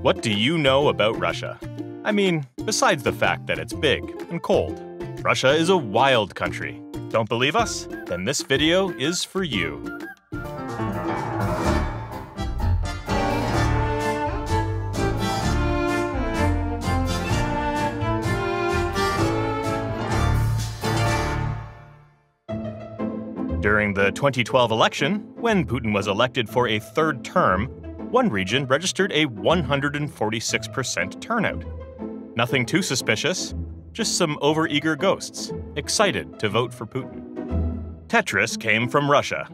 What do you know about Russia? I mean, besides the fact that it's big and cold. Russia is a wild country. Don't believe us? Then this video is for you. During the 2012 election, when Putin was elected for a third term, one region registered a 146% turnout. Nothing too suspicious, just some overeager ghosts, excited to vote for Putin. Tetris came from Russia.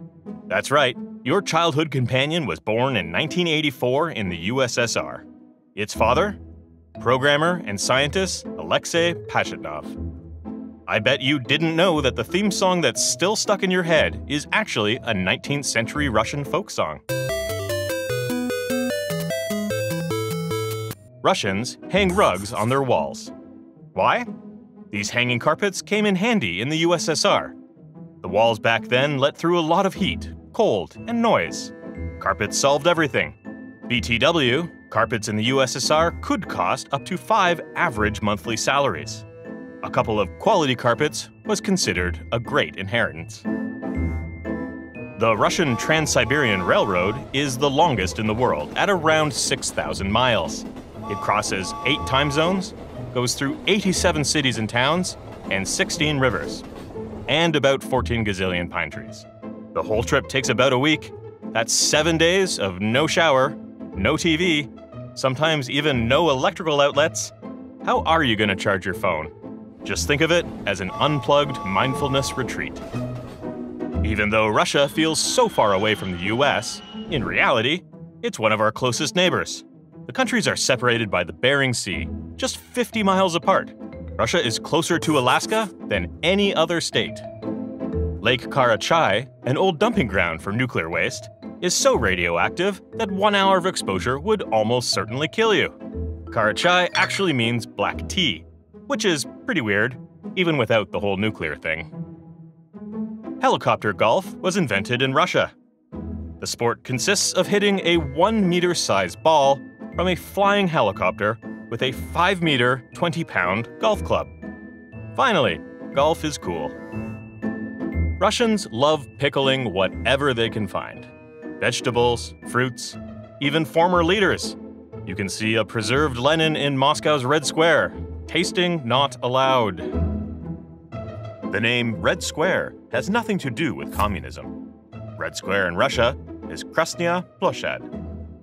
That's right, your childhood companion was born in 1984 in the USSR. Its father? Programmer and scientist Alexei Pashitnov. I bet you didn't know that the theme song that's still stuck in your head is actually a 19th century Russian folk song. Russians hang rugs on their walls. Why? These hanging carpets came in handy in the USSR. The walls back then let through a lot of heat, cold, and noise. Carpets solved everything. BTW, carpets in the USSR could cost up to 5 average monthly salaries. A couple of quality carpets was considered a great inheritance. The Russian Trans-Siberian Railroad is the longest in the world at around 6,000 miles. It crosses 8 time zones, goes through 87 cities and towns, and 16 rivers, and about 14 gazillion pine trees. The whole trip takes about a week. That's 7 days of no shower, no TV, sometimes even no electrical outlets. How are you going to charge your phone? Just think of it as an unplugged mindfulness retreat. Even though Russia feels so far away from the US, in reality, it's one of our closest neighbors. The countries are separated by the Bering Sea, just 50 miles apart. Russia is closer to Alaska than any other state. Lake Karachay, an old dumping ground for nuclear waste, is so radioactive that 1 hour of exposure would almost certainly kill you. Karachay actually means black tea, which is pretty weird, even without the whole nuclear thing. Helicopter golf was invented in Russia. The sport consists of hitting a 1-meter-sized ball from a flying helicopter with a 5-meter, 20-pound golf club. Finally, golf is cool. Russians love pickling whatever they can find. Vegetables, fruits, even former leaders. You can see a preserved Lenin in Moscow's Red Square. Tasting not allowed. The name Red Square has nothing to do with communism. Red Square in Russia is Krasnaya Ploshad.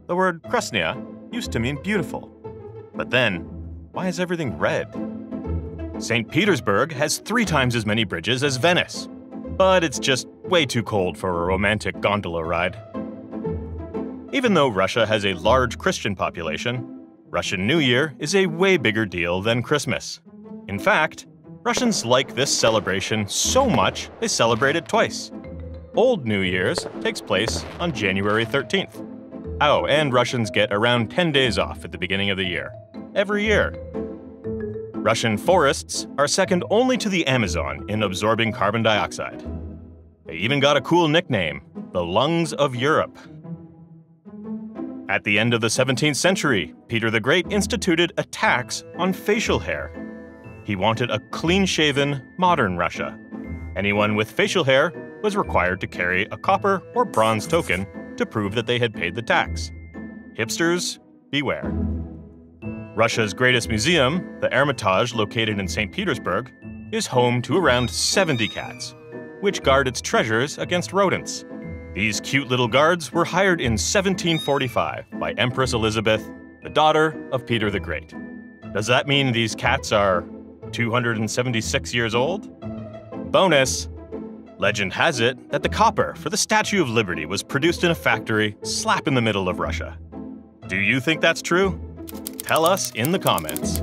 The word Krasnaya used to mean beautiful. But then, why is everything red? St. Petersburg has 3 times as many bridges as Venice. But it's just way too cold for a romantic gondola ride. Even though Russia has a large Christian population, Russian New Year is a way bigger deal than Christmas. In fact, Russians like this celebration so much they celebrate it twice. Old New Year's takes place on January 13th. Oh, and Russians get around 10 days off at the beginning of the year, every year. Russian forests are second only to the Amazon in absorbing carbon dioxide. They even got a cool nickname, the lungs of Europe. At the end of the 17th century, Peter the Great instituted a tax on facial hair. He wanted a clean-shaven, modern Russia. Anyone with facial hair was required to carry a copper or bronze token to prove that they had paid the tax. Hipsters, beware. Russia's greatest museum, the Hermitage located in St. Petersburg, is home to around 70 cats, which guard its treasures against rodents. These cute little guards were hired in 1745 by Empress Elizabeth, the daughter of Peter the Great. Does that mean these cats are 276 years old? Bonus! Legend has it that the copper for the Statue of Liberty was produced in a factory slap in the middle of Russia. Do you think that's true? Tell us in the comments.